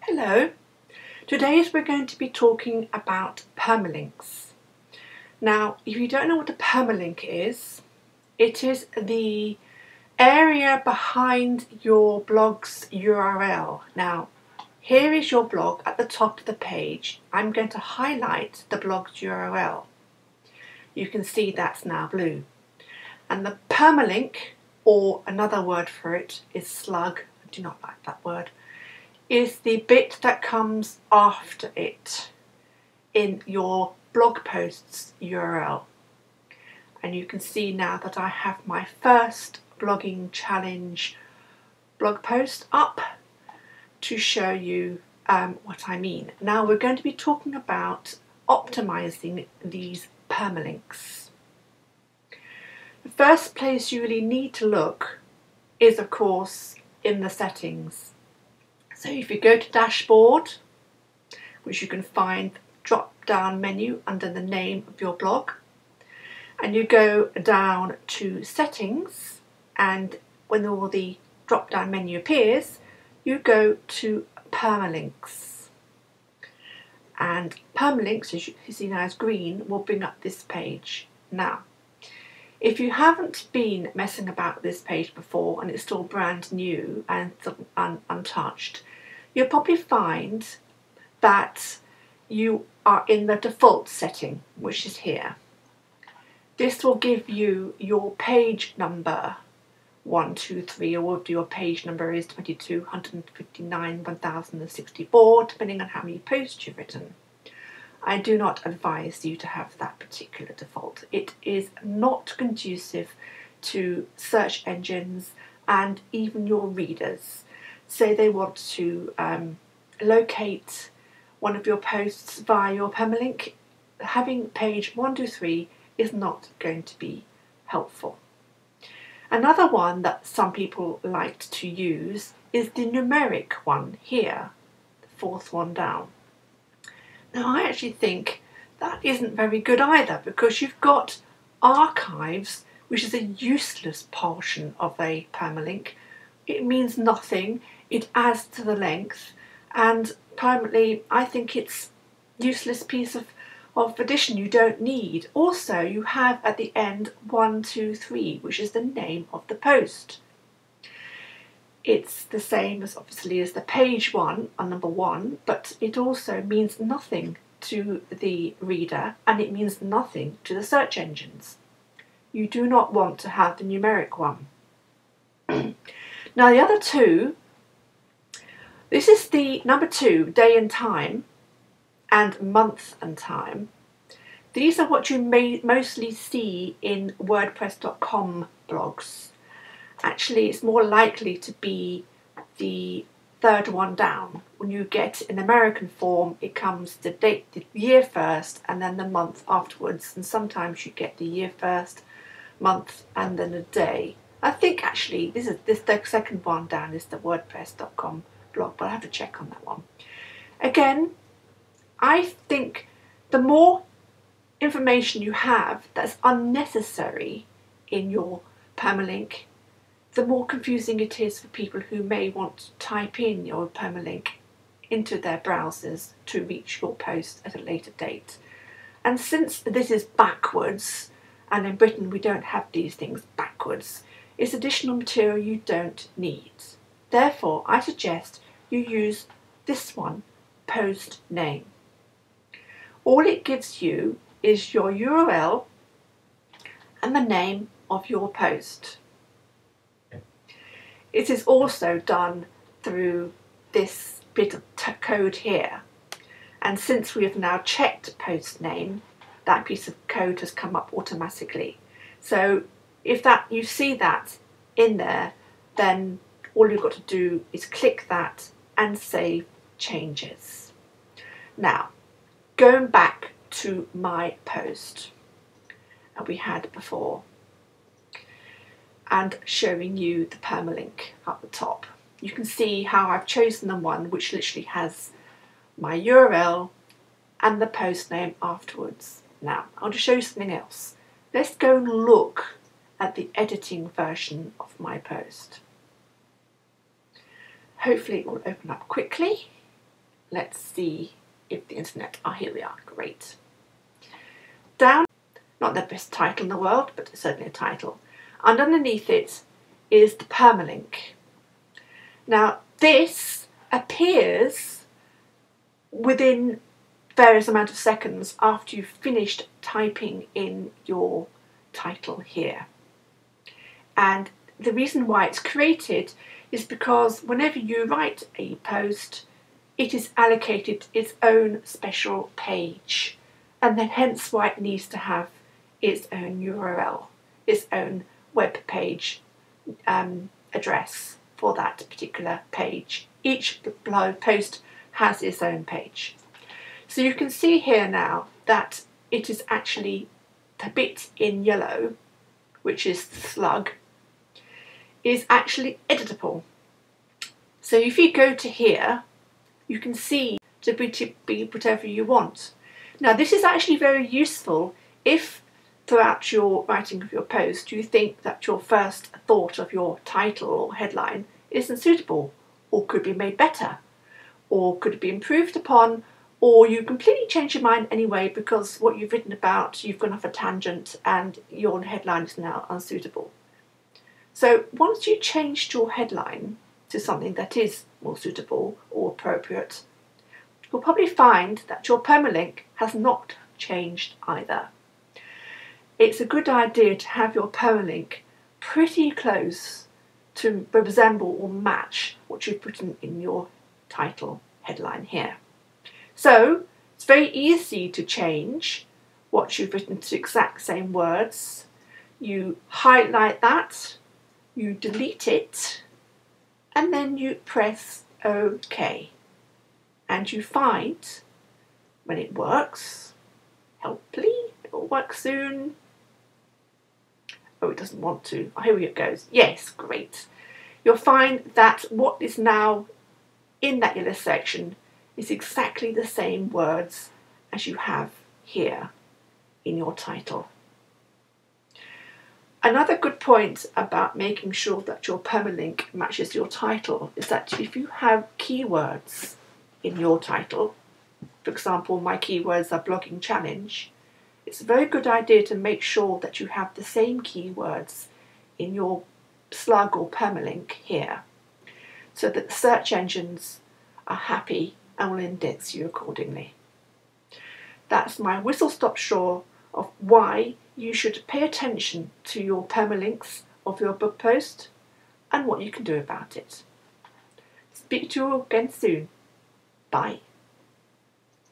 Hello, today we're going to be talking about permalinks. Now, if you don't know what a permalink is, it is the area behind your blog's URL. Now, here is your blog at the top of the page. I'm going to highlight the blog's URL. You can see that's now blue. And the permalink, or another word for it is slug, I do not like that word, is the bit that comes after it in your blog post's URL. And you can see now that I have my first blogging challenge blog post up to show you what I mean. Now we're going to be talking about optimizing these permalinks. The first place you really need to look is, of course, in the settings. So if you go to Dashboard, which you can find drop down menu under the name of your blog, and you go down to Settings, and when all the drop down menu appears, you go to Permalinks. And Permalinks, as you can see now is green, will bring up this page. Now, if you haven't been messing about with this page before and it's still brand new and untouched, you'll probably find that you are in the default setting, which is here. This will give you your page number 1, 2, 3, or if your page number is 22, 159, 1064, depending on how many posts you've written. I do not advise you to have that particular default. It is not conducive to search engines and even your readers. Say they want to locate one of your posts via your permalink, having page 1 to 3 is not going to be helpful. Another one that some people like to use is the numeric one here, the fourth one down. Now I actually think that isn't very good either, because you've got archives, which is a useless portion of a permalink. It means nothing, it adds to the length, and primarily I think it's a useless piece of addition you don't need. Also, you have at the end 1, 2, 3, which is the name of the post. It's the same as obviously as the page 1 on number 1, but it also means nothing to the reader and it means nothing to the search engines. You do not want to have the numeric one. Now the other two, this is the number 2, day and time, and month and time. These are what you may mostly see in WordPress.com blogs. Actually, it's more likely to be the third one down. When you get in American form, it comes the date, the year first, and then the month afterwards. And sometimes you get the year first, month, and then a day. I think actually the second one down is the WordPress.com blog, but I have to check on that one. Again, I think the more information you have that's unnecessary in your permalink, the more confusing it is for people who may want to type in your permalink into their browsers to reach your post at a later date. And since this is backwards, and in Britain we don't have these things backwards, it's additional material you don't need. Therefore, I suggest you use this one, post name. All it gives you is your URL and the name of your post. It is also done through this bit of code here. And since we have now checked post name, that piece of code has come up automatically. So if you see that in there, then all you've got to do is click that and save changes. Now, going back to my post that we had before and showing you the permalink at the top, you can see how I've chosen the one which literally has my URL and the post name afterwards. Now, I want to show you something else. Let's go and look at the editing version of my post. Hopefully it will open up quickly. Let's see if the internet, here we are, great. Down, not the best title in the world, but certainly a title. And underneath it is the permalink. Now this appears within various amount of seconds after you've finished typing in your title here. And the reason why it's created is because whenever you write a post, it is allocated its own special page, and then hence why it needs to have its own URL, its own web page address for that particular page. Each blog post has its own page. So you can see here now that it is actually the bit in yellow, which is the slug, is actually editable. So if you go to here, you can see to be whatever you want. Now this is actually very useful if throughout your writing of your post you think that your first thought of your title or headline isn't suitable, or could be made better, or could be improved upon, or you completely change your mind anyway because what you've written about, you've gone off a tangent and your headline is now unsuitable. So once you changed your headline to something that is more suitable or appropriate, you'll probably find that your permalink has not changed either. It's a good idea to have your permalink pretty close to resemble or match what you've put in your title headline here. So it's very easy to change what you've written to the exact same words. You highlight that, you delete it, and then you press OK. And you find when it works, hopefully it will work soon. Oh, it doesn't want to. Oh, here it goes. Yes, great. You'll find that what is now in that yellow section is exactly the same words as you have here in your title. Another good point about making sure that your permalink matches your title is that if you have keywords in your title, for example, my keywords are blogging challenge, it's a very good idea to make sure that you have the same keywords in your slug or permalink here, so that the search engines are happy and will index you accordingly. That's my whistle-stop tour of why you should pay attention to your permalinks of your blog post and what you can do about it. Speak to you again soon. Bye.